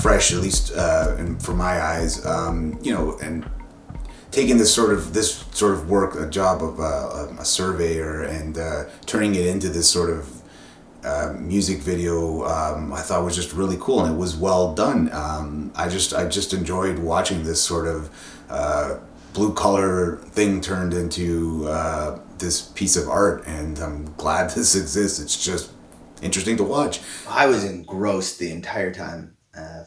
fresh, at least for my eyes. And taking this sort of work, a job of a surveyor, and turning it into this sort of music video, I thought was just really cool, and it was well done. I just enjoyed watching this sort of blue collar thing turned into this piece of art, and I'm glad this exists. It's just interesting to watch. I was engrossed the entire time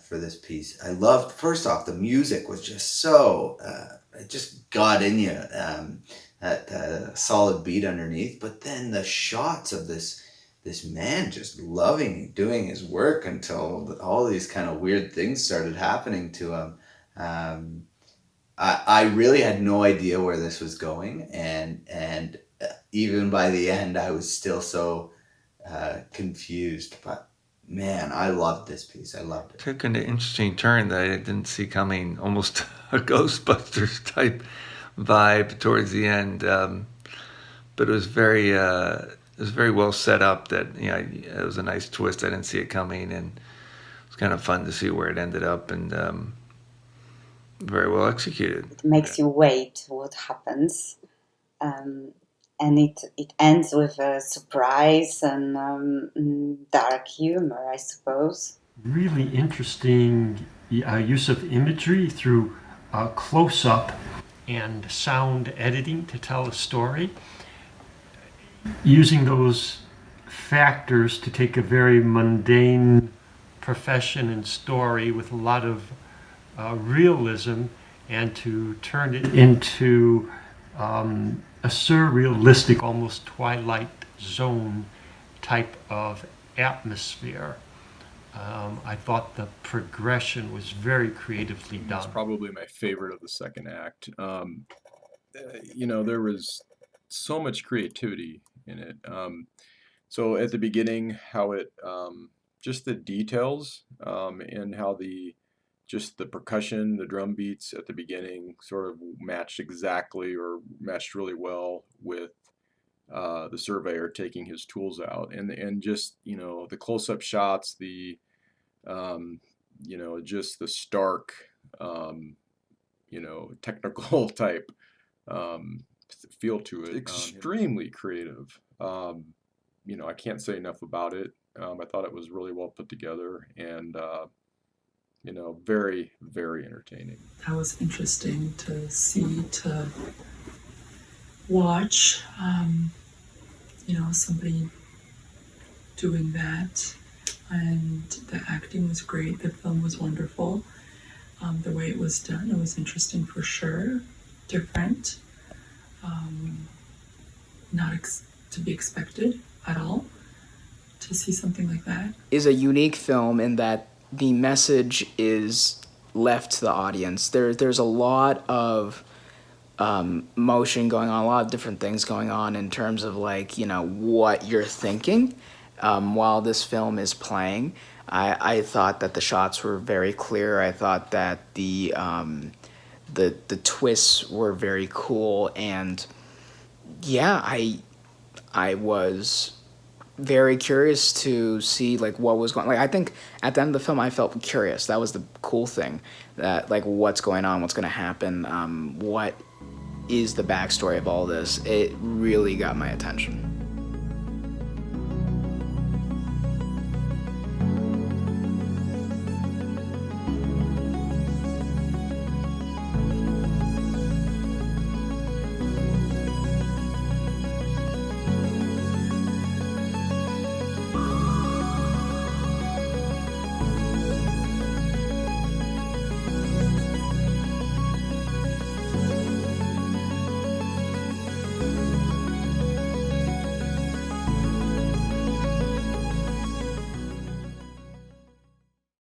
for this piece. I loved, first off, the music was just so, it just got in you, that solid beat underneath, but then the shots of this man just loving doing his work until all these kind of weird things started happening to him. I really had no idea where this was going, and even by the end I was still so confused, but man, I loved this piece. I loved it. Took an interesting turn that I didn't see coming, almost a Ghostbusters type vibe towards the end, but it was very well set up. That it was a nice twist. I didn't see it coming, and it was kind of fun to see where it ended up, and very well executed. It makes you wait what happens, and it ends with a surprise and dark humor, I suppose. Really interesting use of imagery through close-up and sound editing to tell a story. Using those factors to take a very mundane profession and story with a lot of realism and to turn it into a surrealistic, almost Twilight Zone type of atmosphere. I thought the progression was very creatively done. It's probably my favorite of the second act. There was so much creativity in it. So at the beginning, how it, just the details, and how the percussion, the drum beats at the beginning sort of matched really well with the surveyor taking his tools out, and just the close-up shots, the just the stark technical type feel to it. Extremely creative. I can't say enough about it. I thought it was really well put together, and very, very entertaining. That was interesting to see, to watch, somebody doing that. And the acting was great. The film was wonderful. The way it was done, it was interesting for sure. Different. Not to be expected at all to see something like that. Is a unique film in that the message is left to the audience. There's a lot of motion going on, a lot of different things going on in terms of what you're thinking while this film is playing. I thought that the shots were very clear. I thought that the twists were very cool, and I was very curious to see what was going. I think at the end of the film I felt curious. That was the cool thing, that what's going on, what's going to happen, what is the backstory of all this. It really got my attention.